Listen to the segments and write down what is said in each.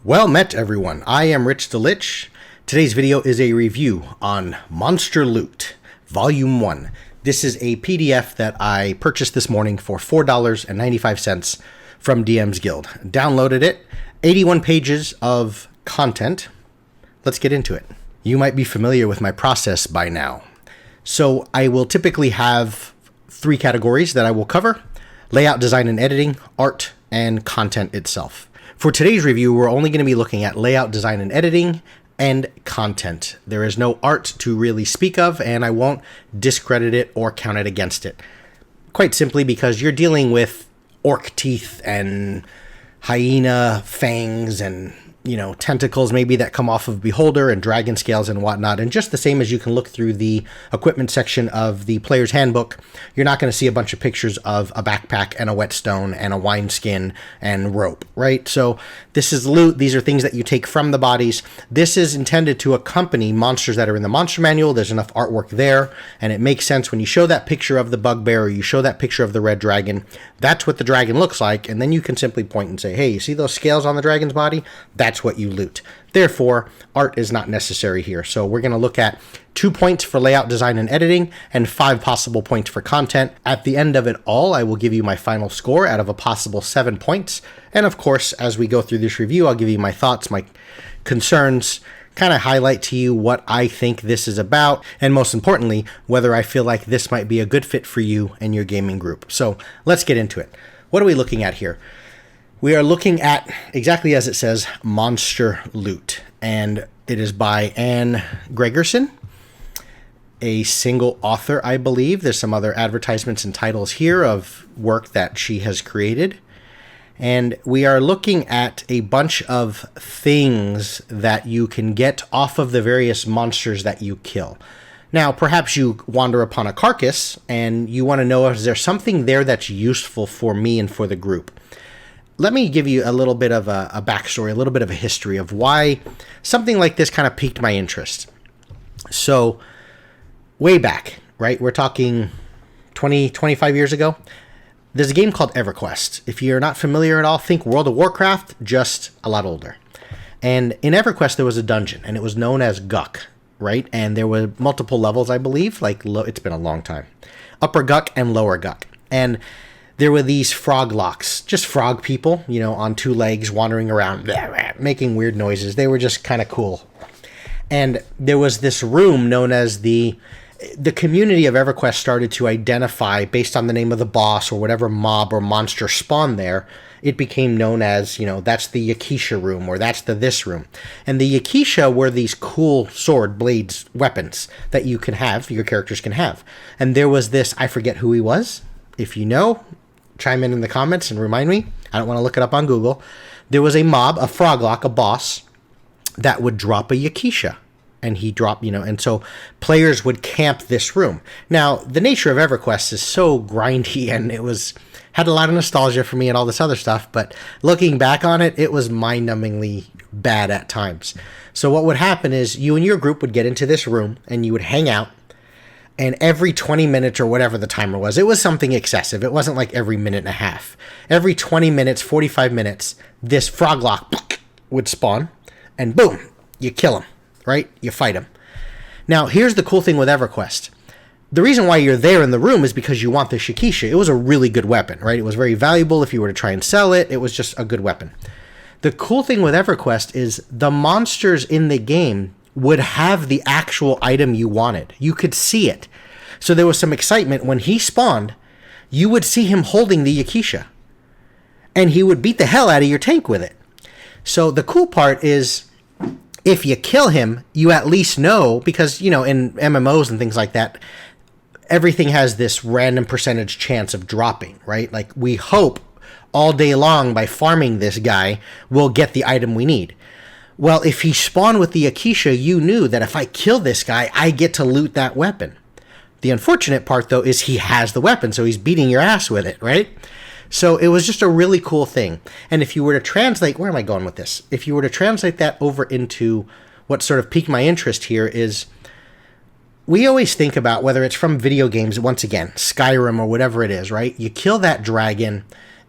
Well met, everyone. I am Rich the Lich. Today's video is a review on Monster Loot, Volume 1. This is a PDF that I purchased this morning for $4.95 from DM's Guild. Downloaded it, 81 pages of content. Let's get into it. You might be familiar with my process by now. So I will typically have 3 categories that I will cover: layout, design, and editing, art, and content itself. For today's review, we're only going to be looking at layout, design, and editing, and content. There is no art to really speak of, and I won't discredit it or count it against it. Quite simply because you're dealing with orc teeth and hyena fangs and, tentacles maybe that come off of Beholder and dragon scales and whatnot. And just the same as you can look through the equipment section of the player's handbook, you're not going to see a bunch of pictures of a backpack and a whetstone and a wineskin and rope, right? So this is loot. These are things that you take from the bodies. This is intended to accompany monsters that are in the monster manual. There's enough artwork there, and it makes sense when you show that picture of the bugbear or you show that picture of the red dragon. That's what the dragon looks like, and then you can simply point and say, hey, you see those scales on the dragon's body? That's what you loot. Therefore, art is not necessary here. So we're going to look at 2 points for layout, design, and editing, and 5 possible points for content. At the end of it all, I will give you my final score out of a possible 7 points. And of course, as we go through this review, I'll give you my thoughts, my concerns, kind of highlight to you what I think this is about, and most importantly, whether I feel like this might be a good fit for you and your gaming group. So let's get into it. What are we looking at here? We are looking at, exactly as it says, Monster Loot, and it is by Anne Gregerson, a single author, I believe. There's some other advertisements and titles here of work that she has created. And we are looking at a bunch of things that you can get off of the various monsters that you kill. Now, perhaps you wander upon a carcass and you want to know, is there something there that's useful for me and for the group? Let me give you a little bit of a backstory, a little bit of a history of why something like this kind of piqued my interest. So, way back, right? We're talking 20, 25 years ago. There's a game called EverQuest. If you're not familiar at all, think World of Warcraft, just a lot older. And in EverQuest, there was a dungeon, and it was known as Guck, right? And there were multiple levels, I believe. It's been a long time. Upper Guck and Lower Guck. And there were these frog locks, just frog people, on 2 legs, wandering around, making weird noises. They were just kind of cool. And there was this room known as the community of EverQuest started to identify, based on the name of the boss or whatever mob or monster spawned there, it became known as, that's the Yakisha room, or that's the this room. And the Yakisha were these cool sword, blades, weapons that you can have, your characters can have. And there was this, I forget who he was. If you know, chime in the comments and remind me. I don't want to look it up on Google. There was a mob, a froglock, a boss, that would drop a Yakisha. And he dropped, and so players would camp this room. Now, the nature of EverQuest is so grindy, and it had a lot of nostalgia for me and all this other stuff, but looking back on it, it was mind-numbingly bad at times. So what would happen is you and your group would get into this room, and you would hang out, and every 20 minutes or whatever the timer was, it was something excessive. It wasn't like every minute and a half. Every 20 minutes, 45 minutes, this froglock would spawn, and boom, you kill him. Right? You fight him. Now, here's the cool thing with EverQuest. The reason why you're there in the room is because you want the Yakisha. It was a really good weapon, right? It was very valuable if you were to try and sell it. It was just a good weapon. The cool thing with EverQuest is the monsters in the game would have the actual item you wanted. You could see it. So there was some excitement. When he spawned, you would see him holding the Yakisha. And he would beat the hell out of your tank with it. So the cool part is, if you kill him, you at least know, because, in MMOs and things like that, everything has this random percentage chance of dropping, right? Like, we hope all day long by farming this guy, we'll get the item we need. Well, if he spawned with the Yakisha, you knew that if I kill this guy, I get to loot that weapon. The unfortunate part, though, is he has the weapon, so he's beating your ass with it, right? So it was just a really cool thing. And if you were to translate, where am I going with this? If you were to translate that over into what sort of piqued my interest here is, we always think about, whether it's from video games, once again, Skyrim or whatever it is, right? You kill that dragon,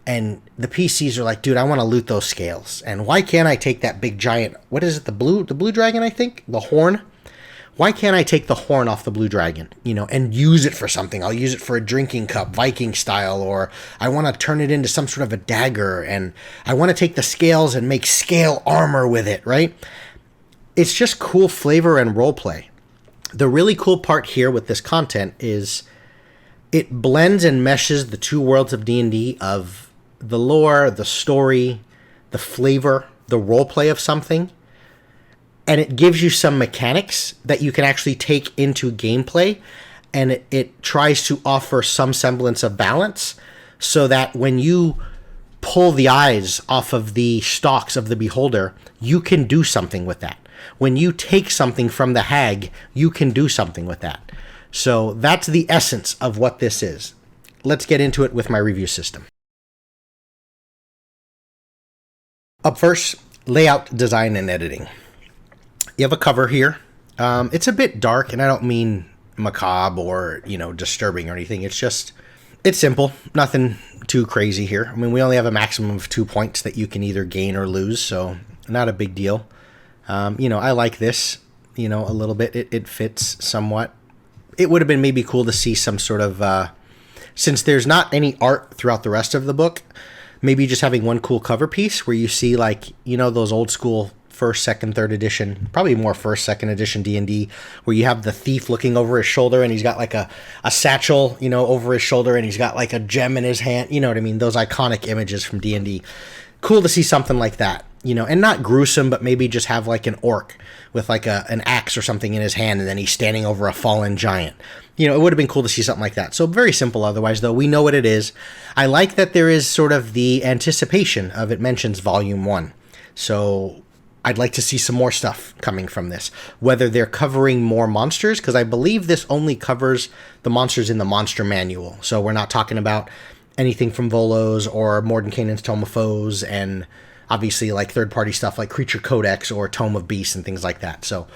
And the PCs are like, dude, I want to loot those scales. And why can't I take that big giant, what is it, the blue dragon, I think? The horn? Why can't I take the horn off the blue dragon, and use it for something? I'll use it for a drinking cup, Viking style, or I want to turn it into some sort of a dagger, and I want to take the scales and make scale armor with it, right? It's just cool flavor and roleplay. The really cool part here with this content is it blends and meshes the two worlds of D&D, of the lore, the story, the flavor, the roleplay of something, and it gives you some mechanics that you can actually take into gameplay, and it tries to offer some semblance of balance so that when you pull the eyes off of the stalks of the beholder, you can do something with that. When you take something from the hag, you can do something with that. So that's the essence of what this is. Let's get into it with my review system. Up first, layout, design, and editing. You have a cover here. It's a bit dark, and I don't mean macabre or, disturbing or anything. It's simple. Nothing too crazy here. I mean, we only have a maximum of 2 points that you can either gain or lose, so not a big deal. I like this, a little bit. It fits somewhat. It would have been maybe cool to see some sort of, since there's not any art throughout the rest of the book, maybe just having one cool cover piece where you see those old school first, second, third edition, probably more first, second edition D&D, where you have the thief looking over his shoulder and he's got like a satchel, over his shoulder, and he's got like a gem in his hand. You know what I mean? Those iconic images from D&D. Cool to see something like that, and not gruesome, but maybe just have like an orc with like an axe or something in his hand, and then he's standing over a fallen giant. It would have been cool to see something like that. So very simple otherwise, though. We know what it is. I like that there is sort of the anticipation of it mentions Volume 1. So I'd like to see some more stuff coming from this. Whether they're covering more monsters, because I believe this only covers the monsters in the monster manual. So we're not talking about anything from Volo's or Mordenkainen's Tome of Foes, and obviously like third-party stuff like Creature Codex or Tome of Beasts and things like that. So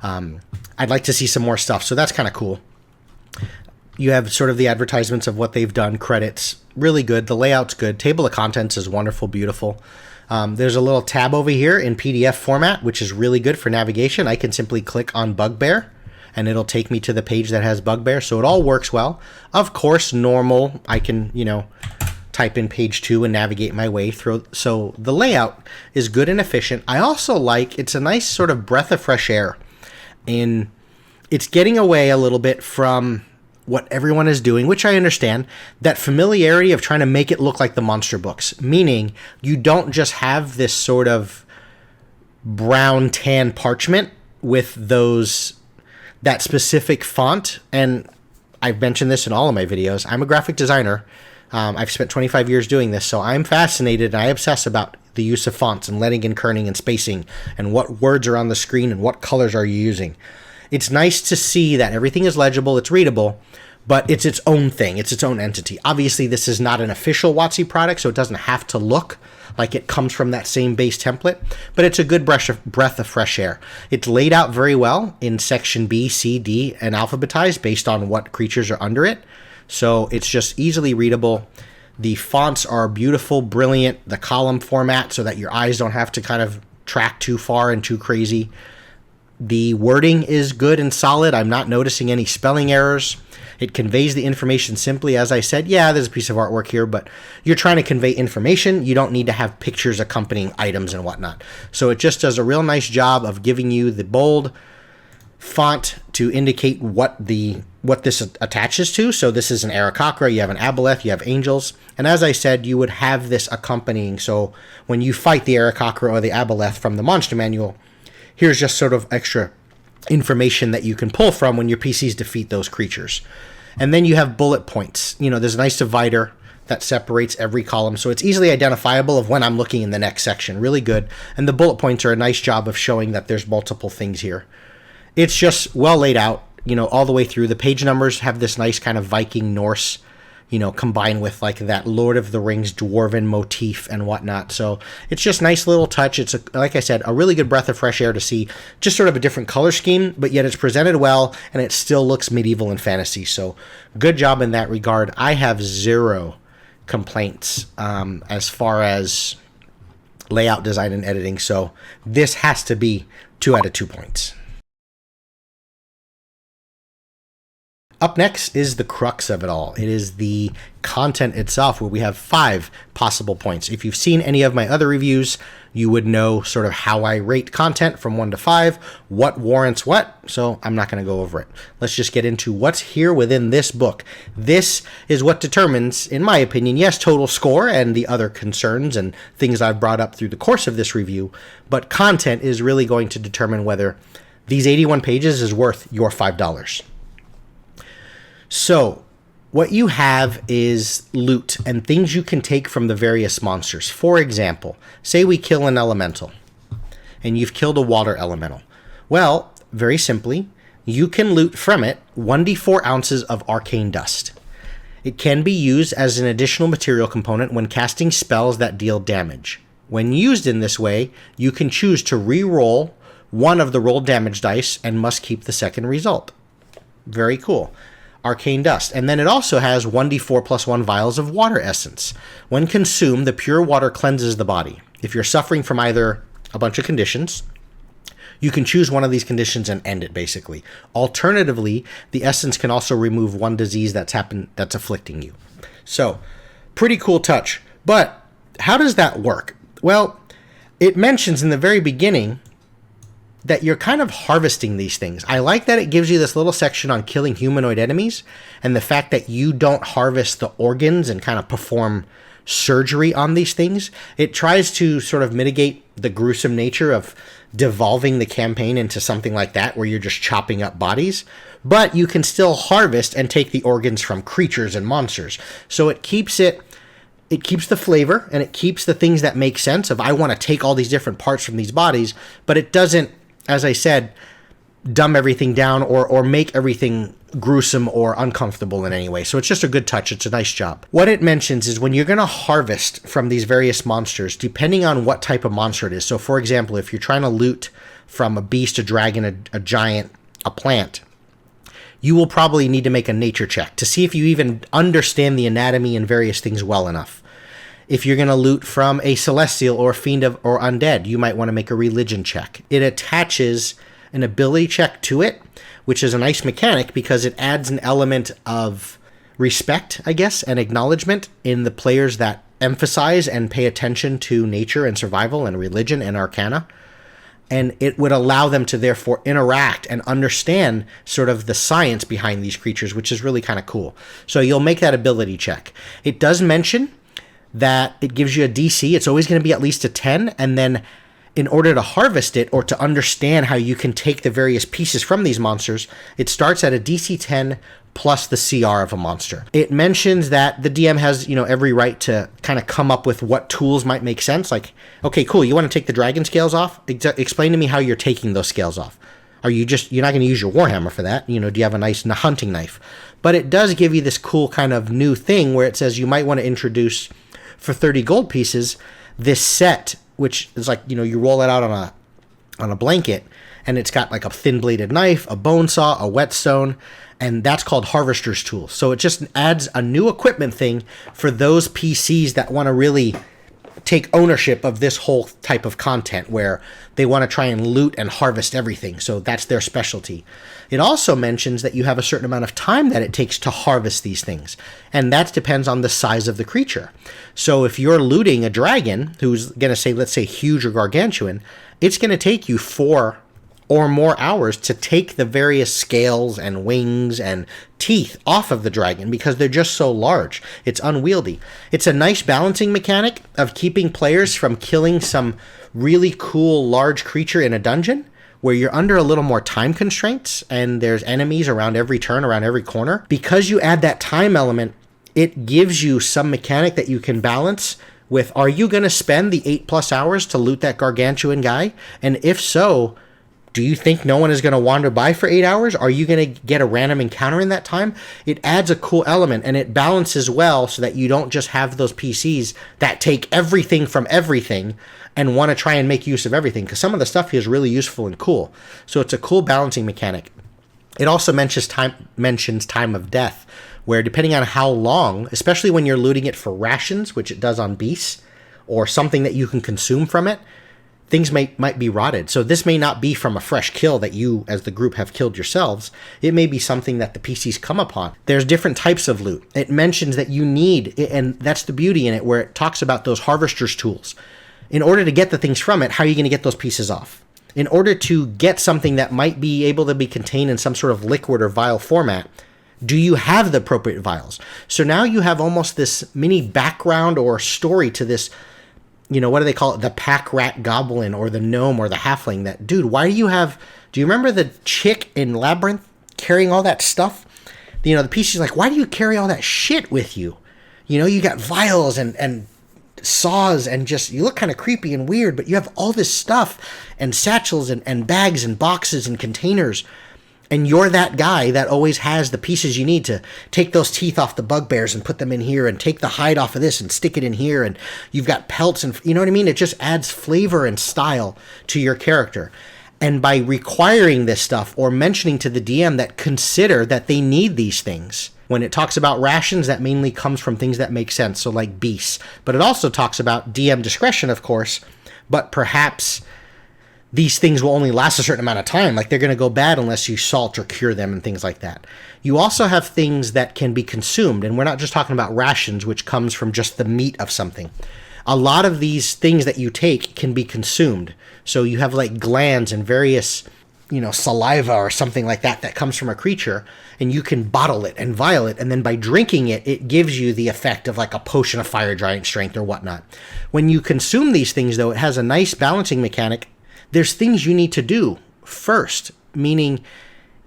I'd like to see some more stuff. So that's kind of cool. You have sort of the advertisements of what they've done, credits, really good. The layout's good. Table of contents is wonderful, beautiful. There's a little tab over here in PDF format, which is really good for navigation. I can simply click on Bugbear, and it'll take me to the page that has Bugbear, so it all works well. Of course, normal, I can, type in page 2 and navigate my way through. So the layout is good and efficient. I also like, it's a nice sort of breath of fresh air. It's getting away a little bit from what everyone is doing, which I understand, that familiarity of trying to make it look like the monster books, meaning you don't just have this sort of brown tan parchment with that specific font. And I've mentioned this in all of my videos. I'm a graphic designer. I've spent 25 years doing this, so I'm fascinated and I obsess about the use of fonts and lettering and kerning and spacing and what words are on the screen and what colors are you using. It's nice to see that everything is legible, it's readable, but it's its own thing, it's its own entity. Obviously, this is not an official WotC product, so it doesn't have to look like it comes from that same base template, but it's a good breath of fresh air. It's laid out very well in section B, C, D, and alphabetized based on what creatures are under it, so it's just easily readable. The fonts are beautiful, brilliant, the column format so that your eyes don't have to kind of track too far and too crazy. The wording is good and solid. I'm not noticing any spelling errors. It conveys the information simply. As I said, yeah, there's a piece of artwork here, but you're trying to convey information. You don't need to have pictures accompanying items and whatnot. So it just does a real nice job of giving you the bold font to indicate what this attaches to. So this is an Aarakocra, you have an Aboleth, you have angels. And as I said, you would have this accompanying. So when you fight the Aarakocra or the Aboleth from the monster manual, here's just sort of extra information that you can pull from when your PCs defeat those creatures. And then you have bullet points. There's a nice divider that separates every column, so it's easily identifiable of when I'm looking in the next section. Really good. And the bullet points are a nice job of showing that there's multiple things here. It's just well laid out, all the way through. The page numbers have this nice kind of Viking Norse, combined with like that Lord of the Rings dwarven motif and whatnot. So it's just nice little touch. It's, like I said, a really good breath of fresh air to see just sort of a different color scheme, but yet it's presented well and it still looks medieval and fantasy. So good job in that regard. I have zero complaints as far as layout design and editing. So this has to be 2 out of 2 points. Up next is the crux of it all. It is the content itself, where we have 5 possible points. If you've seen any of my other reviews, you would know sort of how I rate content from 1 to 5, what warrants what, so I'm not going to go over it. Let's just get into what's here within this book. This is what determines, in my opinion, yes, total score and the other concerns and things I've brought up through the course of this review, but content is really going to determine whether these 81 pages is worth your $5. So, what you have is loot and things you can take from the various monsters. For example, say we kill an elemental, and you've killed a water elemental. Well, very simply, you can loot from it 1d4 ounces of arcane dust. It can be used as an additional material component when casting spells that deal damage. When used in this way, you can choose to re-roll one of the rolled damage dice and must keep the second result. Very cool. Arcane dust. And then it also has 1d4 plus 1 vials of water essence. When consumed, the pure water cleanses the body. If you're suffering from either a bunch of conditions, you can choose one of these conditions and end it, basically. Alternatively, the essence can also remove one disease that's afflicting you. So, pretty cool touch. But how does that work? Well, it mentions in the very beginning that you're kind of harvesting these things. I like that it gives you this little section on killing humanoid enemies, and the fact that you don't harvest the organs and kind of perform surgery on these things. It tries to sort of mitigate the gruesome nature of devolving the campaign into something like that, where you're just chopping up bodies, but you can still harvest and take the organs from creatures and monsters. So it keeps the flavor, and it keeps the things that make sense of, I want to take all these different parts from these bodies, but it doesn't, as I said, dumb everything down or make everything gruesome or uncomfortable in any way. So it's just a good touch. It's a nice job. What it mentions is when you're going to harvest from these various monsters, depending on what type of monster it is. So for example, if you're trying to loot from a beast, a dragon, a giant, a plant, you will probably need to make a nature check to see if you even understand the anatomy and various things well enough. If you're going to loot from a celestial or fiend or undead, you might want to make a religion check. It attaches an ability check to it, which is a nice mechanic because it adds an element of respect, I guess, and acknowledgement in the players that emphasize and pay attention to nature and survival and religion and arcana. And it would allow them to therefore interact and understand sort of the science behind these creatures, which is really kind of cool. So you'll make that ability check. It does mention that it gives you a DC. It's always going to be at least a 10, and then in order to harvest it or to understand how you can take the various pieces from these monsters, it starts at a DC 10 plus the CR of a monster. It mentions that the DM has, every right to kind of come up with what tools might make sense. Like, okay, cool, you want to take the dragon scales off? Explain to me how you're taking those scales off. You're not going to use your warhammer for that? Do you have a nice hunting knife? But it does give you this cool kind of new thing where it says you might want to introduce, for 30 gold pieces, this set, which is like, you roll it out on a blanket, and it's got like a thin-bladed knife, a bone saw, a whetstone, and that's called Harvester's Tool. So it just adds a new equipment thing for those PCs that want to really take ownership of this whole type of content, where they want to try and loot and harvest everything. So that's their specialty. It also mentions that you have a certain amount of time that it takes to harvest these things, and that depends on the size of the creature. So if you're looting a dragon who's going to say, let's say, huge or gargantuan, it's going to take you 4 or more hours to take the various scales and wings and teeth off of the dragon because they're just so large. It's unwieldy. It's a nice balancing mechanic of keeping players from killing some really cool large creature in a dungeon where you're under a little more time constraints and there's enemies around every turn, around every corner. Because you add that time element, it gives you some mechanic that you can balance with, are you going to spend the 8+ hours to loot that gargantuan guy? And if so, do you think no one is going to wander by for 8 hours? Are you going to get a random encounter in that time? It adds a cool element, and it balances well so that you don't just have those PCs that take everything from everything and want to try and make use of everything, because some of the stuff here is really useful and cool. So it's a cool balancing mechanic. It also mentions time of death, where depending on how long, especially when you're looting it for rations, which it does on beasts, or something that you can consume from it, things might be rotted. So this may not be from a fresh kill that you as the group have killed yourselves. It may be something that the PCs come upon. There's different types of loot. It mentions that you need, and that's the beauty in it, where it talks about those harvester's tools. In order to get the things from it, how are you going to get those pieces off? In order to get something that might be able to be contained in some sort of liquid or vial format, do you have the appropriate vials? So now you have almost this mini background or story to this, what do they call it? The pack rat goblin or the gnome or the halfling that, dude, why do you remember the chick in Labyrinth carrying all that stuff? The PC's like, why do you carry all that shit with you? You got vials and saws and just, you look kind of creepy and weird, but you have all this stuff and satchels and bags and boxes and containers. And you're that guy that always has the pieces you need to take those teeth off the bugbears and put them in here and take the hide off of this and stick it in here. And you've got pelts and, you know what I mean? It just adds flavor and style to your character. And by requiring this stuff or mentioning to the DM that consider that they need these things, when it talks about rations, that mainly comes from things that make sense. So like beasts, but it also talks about DM discretion, of course, but perhaps these things will only last a certain amount of time. Like they're going to go bad unless you salt or cure them and things like that. You also have things that can be consumed. And we're not just talking about rations, which comes from just the meat of something. A lot of these things that you take can be consumed. So you have like glands and various, saliva or something like that comes from a creature, and you can bottle it and vial it. And then by drinking it, it gives you the effect of like a potion of fire giant strength or whatnot. When you consume these things, though, it has a nice balancing mechanic. There's things you need to do first, meaning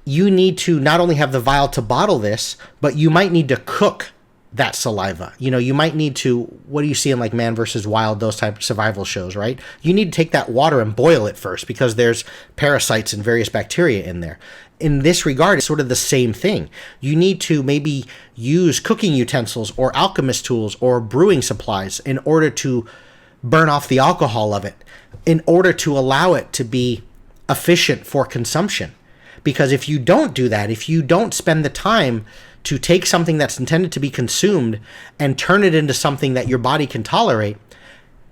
you need to not only have the vial to bottle this, but you might need to cook that saliva. You might need to, what do you see in like Man vs. Wild, those type of survival shows, right? You need to take that water and boil it first because there's parasites and various bacteria in there. In this regard, it's sort of the same thing. You need to maybe use cooking utensils or alchemist tools or brewing supplies in order to burn off the alcohol of it, in order to allow it to be efficient for consumption. Because if you don't do that, if you don't spend the time to take something that's intended to be consumed and turn it into something that your body can tolerate,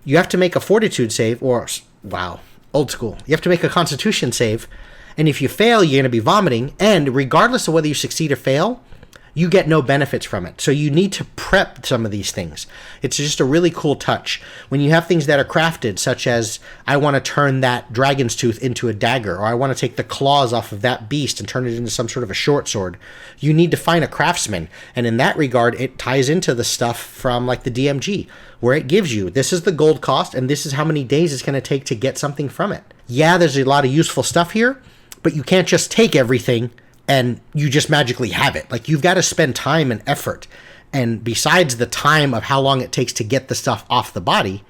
you have to make a fortitude save, or, wow, old school. You have to make a constitution save. And if you fail, you're going to be vomiting. And regardless of whether you succeed or fail, you get no benefits from it. So you need to prep some of these things. It's just a really cool touch. When you have things that are crafted, such as, I want to turn that dragon's tooth into a dagger, or I want to take the claws off of that beast and turn it into some sort of a short sword, you need to find a craftsman. And in that regard, it ties into the stuff from like the DMG, where it gives you, this is the gold cost, and this is how many days it's going to take to get something from it. Yeah, there's a lot of useful stuff here, but you can't just take everything and you just magically have it. Like, you've got to spend time and effort. And besides the time of how long it takes to get the stuff off the body,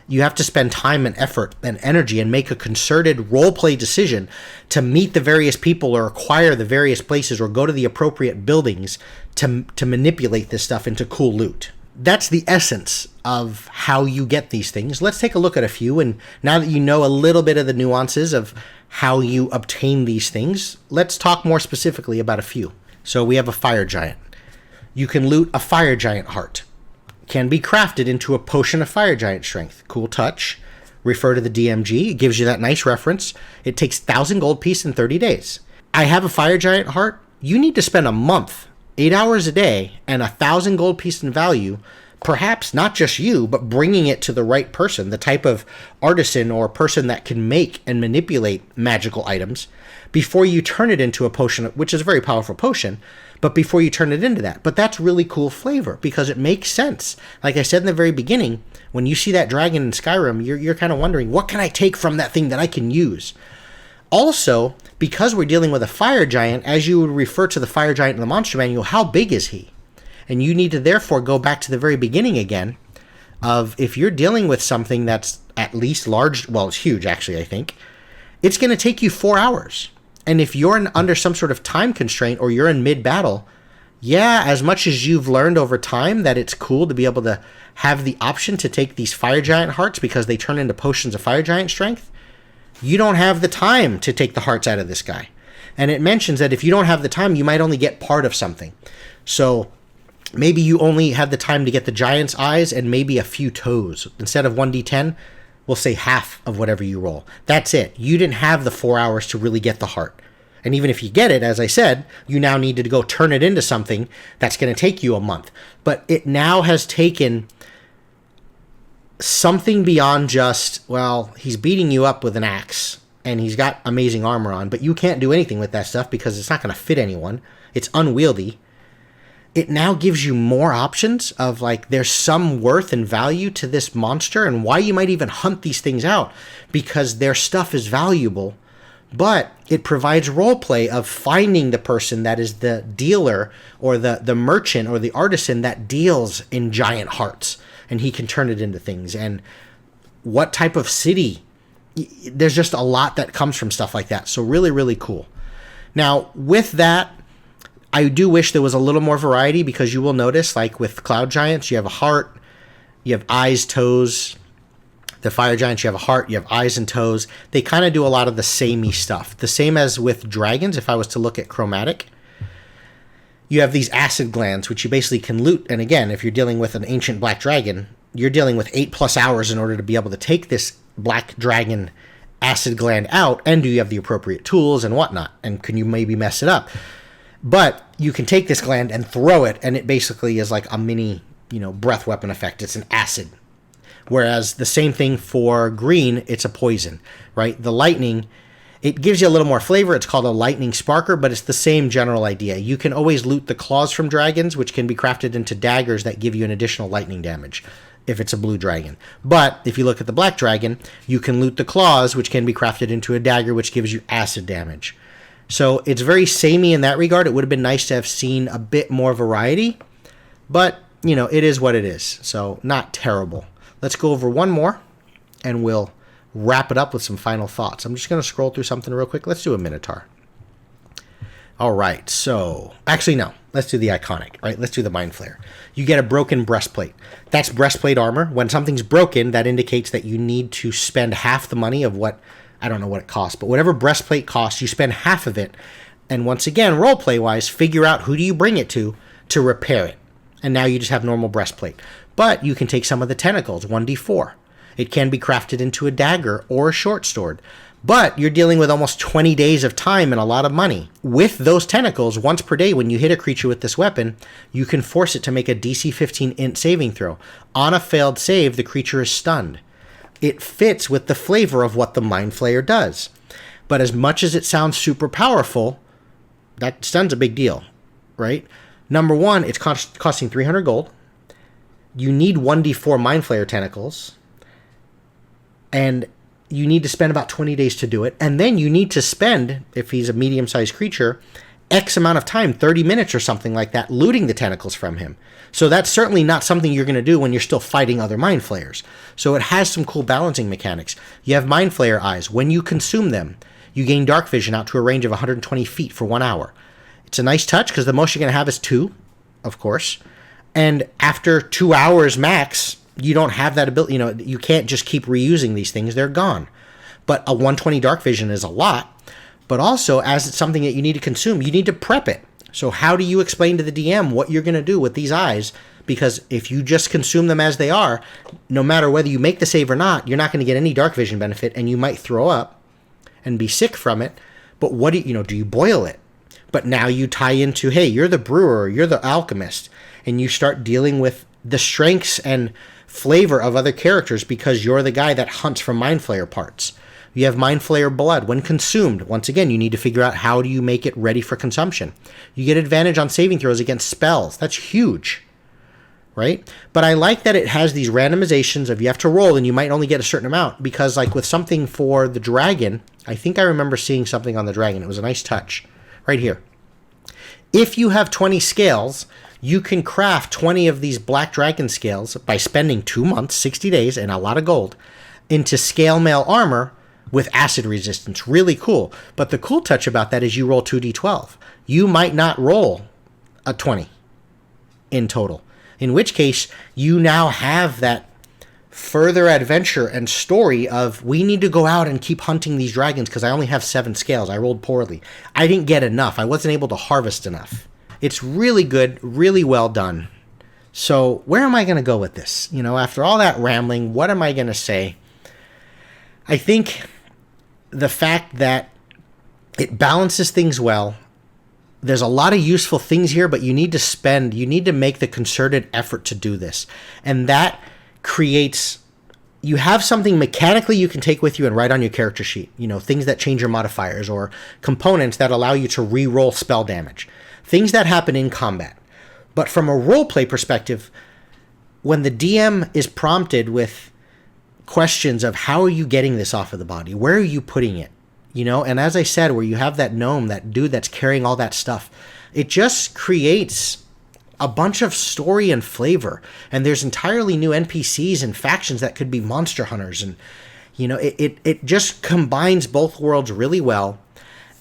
you have to spend time and effort and energy and make a concerted role-play decision to meet the various people or acquire the various places or go to the appropriate buildings to manipulate this stuff into cool loot. That's the essence of how you get these things. Let's take a look at a few. And now that you know a little bit of the nuances of how you obtain these things, let's talk more specifically about a few. So we have a fire giant. You can loot a fire giant heart. Can be crafted into a potion of fire giant strength. Cool touch. Refer to the DMG. It gives you that nice reference. It takes 1,000 gold piece in 30 days. I have a fire giant heart. You need to spend a month, 8 hours a day, and 1,000 gold piece in value, perhaps not just you, but bringing it to the right person, the type of artisan or person that can make and manipulate magical items, before you turn it into a potion, which is a very powerful potion, but before you turn it into that. But that's really cool flavor because it makes sense. Like I said in the very beginning, when you see that dragon in Skyrim, you're kind of wondering, what can I take from that thing that I can use? Also, because we're dealing with a fire giant, as you would refer to the fire giant in the monster manual, how big is he? And you need to therefore go back to the very beginning again of, if you're dealing with something that's at least large, well, it's huge actually, I think, it's going to take you 4 hours. And if you're under some sort of time constraint or you're in mid-battle, yeah, as much as you've learned over time that it's cool to be able to have the option to take these fire giant hearts because they turn into potions of fire giant strength, you don't have the time to take the hearts out of this guy. And it mentions that if you don't have the time, you might only get part of something. So maybe you only have the time to get the giant's eyes and maybe a few toes. Instead of 1d10, we'll say half of whatever you roll. That's it. You didn't have the 4 hours to really get the heart. And even if you get it, as I said, you now need to go turn it into something that's going to take you a month. But it now has taken something beyond just, well, he's beating you up with an axe and he's got amazing armor on, but you can't do anything with that stuff because it's not going to fit anyone. It's unwieldy. It now gives you more options of like, there's some worth and value to this monster and why you might even hunt these things out because their stuff is valuable. But it provides role play of finding the person that is the dealer or the merchant or the artisan that deals in giant hearts, and he can turn it into things. And what type of city? There's just a lot that comes from stuff like that. So really, really cool. Now, with that, I do wish there was a little more variety because you will notice, like with Cloud Giants, you have a heart, you have eyes, toes. The Fire Giants, you have a heart, you have eyes and toes. They kind of do a lot of the samey stuff. The same as with dragons, if I was to look at chromatic. You have these acid glands, which you basically can loot. And again, if you're dealing with an ancient black dragon, you're dealing with 8+ hours in order to be able to take this black dragon acid gland out. And do you have the appropriate tools and whatnot? And can you maybe mess it up? But you can take this gland and throw it, and it basically is like a mini, breath weapon effect. It's an acid. Whereas the same thing for green, it's a poison, right? The lightning, it gives you a little more flavor. It's called a lightning sparker, but it's the same general idea. You can always loot the claws from dragons, which can be crafted into daggers that give you an additional lightning damage if it's a blue dragon. But if you look at the black dragon, you can loot the claws, which can be crafted into a dagger, which gives you acid damage. So it's very samey in that regard. It would have been nice to have seen a bit more variety, but, it is what it is. So not terrible. Let's go over one more, and we'll wrap it up with some final thoughts. I'm just going to scroll through something real quick. Let's do a Minotaur. All right, so... Actually, no. Let's do the iconic, right? Let's do the Mind Flayer. You get a broken breastplate. That's breastplate armor. When something's broken, that indicates that you need to spend half the money of what... I don't know what it costs, but whatever breastplate costs, you spend half of it. And once again, roleplay-wise, figure out who do you bring it to repair it. And now you just have normal breastplate. But you can take some of the tentacles, 1d4. It can be crafted into a dagger or a short sword. But you're dealing with almost 20 days of time and a lot of money. With those tentacles, once per day when you hit a creature with this weapon, you can force it to make a DC 15 int saving throw. On a failed save, the creature is stunned. It fits with the flavor of what the Mind Flayer does. But as much as it sounds super powerful, that stun's a big deal, right? Number one, it's costing 300 gold. You need 1d4 Mind Flayer tentacles, and you need to spend about 20 days to do it. And then you need to spend, if he's a medium-sized creature, X amount of time, 30 minutes or something like that, looting the tentacles from him. So that's certainly not something you're going to do when you're still fighting other Mind Flayers. So it has some cool balancing mechanics. You have Mind Flayer eyes. When you consume them, you gain dark vision out to a range of 120 feet for 1 hour. It's a nice touch because the most you're going to have is 2, of course. And after 2 hours max, you don't have that ability. You can't just keep reusing these things. They're gone. But a 120 dark vision is a lot. But also, as it's something that you need to consume, you need to prep it. So how do you explain to the DM what you're going to do with these eyes? Because if you just consume them as they are, no matter whether you make the save or not, you're not going to get any dark vision benefit, and you might throw up and be sick from it. But what do you boil it? But now you tie into, hey, you're the brewer, you're the alchemist, and you start dealing with the strengths and flavor of other characters because you're the guy that hunts for Mind Flayer parts. You have Mind Flayer blood. When consumed, once again, you need to figure out how do you make it ready for consumption. You get advantage on saving throws against spells. That's huge, right? But I like that it has these randomizations of you have to roll and you might only get a certain amount because like with something for the dragon, I think I remember seeing something on the dragon. It was a nice touch right here. If you have 20 scales, you can craft 20 of these black dragon scales by spending 2 months, 60 days, and a lot of gold into scale mail armor with acid resistance. Really cool. But the cool touch about that is you roll 2d12. You might not roll a 20 in total, in which case you now have that further adventure and story of we need to go out and keep hunting these dragons because I only have 7 scales. I rolled poorly. I didn't get enough. I wasn't able to harvest enough. It's really good, really well done. So where am I going to go with this? You know, after all that rambling, what am I going to say? I think the fact that it balances things well. There's a lot of useful things here, but you need to make the concerted effort to do this. And that creates, you have something mechanically you can take with you and write on your character sheet. You know, things that change your modifiers or components that allow you to re-roll spell damage. Things that happen in combat. But from a roleplay perspective, when the DM is prompted with questions of how are you getting this off of the body? Where are you putting it? You know, and as I said, where you have that gnome, that dude that's carrying all that stuff, it just creates a bunch of story and flavor. And there's entirely new NPCs and factions that could be monster hunters. And, you know, it just combines both worlds really well.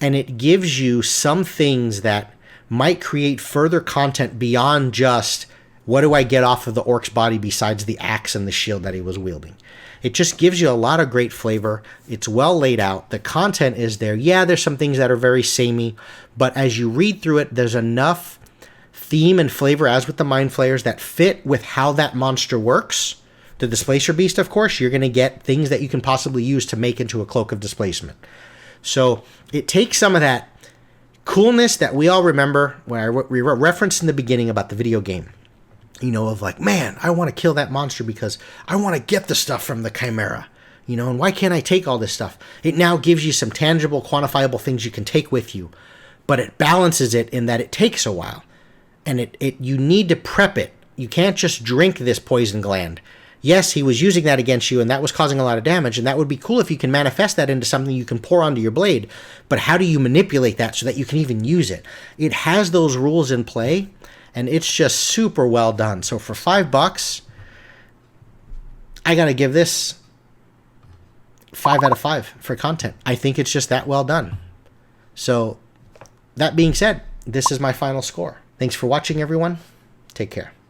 And it gives you some things that might create further content beyond just what do I get off of the orc's body besides the axe and the shield that he was wielding. It just gives you a lot of great flavor. It's well laid out. The content is there. Yeah, there's some things that are very samey, but as you read through it, there's enough theme and flavor, as with the Mind Flayers, that fit with how that monster works. The Displacer Beast, of course, you're going to get things that you can possibly use to make into a Cloak of Displacement. So it takes some of that coolness that we all remember when I referenced in the beginning about the video game. You know, of like, man, I want to kill that monster because I want to get the stuff from the Chimera. You know, and why can't I take all this stuff? It now gives you some tangible, quantifiable things you can take with you. But it balances it in that it takes a while. And you need to prep it. You can't just drink this poison gland. Yes, he was using that against you, and that was causing a lot of damage, and that would be cool if you can manifest that into something you can pour onto your blade. But how do you manipulate that so that you can even use it? It has those rules in play, and it's just super well done. So for $5, I got to give this 5 out of 5 for content. I think it's just that well done. So that being said, this is my final score. Thanks for watching, everyone. Take care.